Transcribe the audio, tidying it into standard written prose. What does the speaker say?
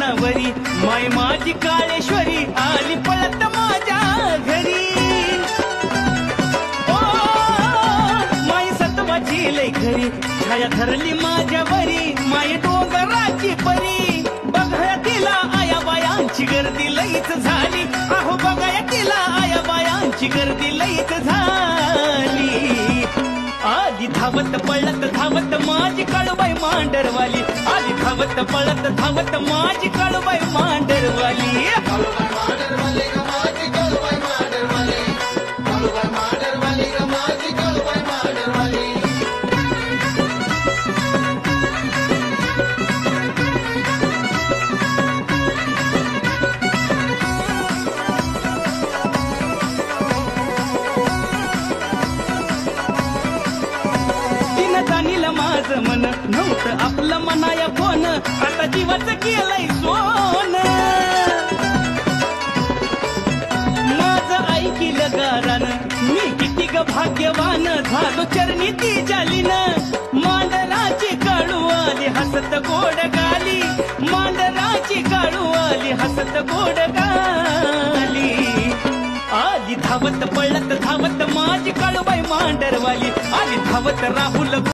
अंगणावरी माय माझी काळेश्वरी आली पळत माझ्या घरी। ओ माय सत्वाची लय खरी छाया धरली माझ्यावरी माय डोंगराची परी। बघाया तिला आया बायांची गर्दी लईच झाली अहो बघाया तिला आया बायांची गर्दी लईच झाली। आली धावत पळत धावत माझी काळूबाई मांडरवाली आली धावत पळत धावत माझी काळूबाई मांडरवाली। माझं मन नव्हतं आपलं मनाया कोण आता जीवाचं केलंय सोन। माझं ऐकिलं गारानं मी किती ग भाग्यवान झालो चरणी ती जालीनं। मांडराची काळू आली हसत गोड गाली मांडराची काळू आली हसत गोड गाली। आली धावत पळत धावत माझी काळूबाई मांडरवाली आली धावत राहुल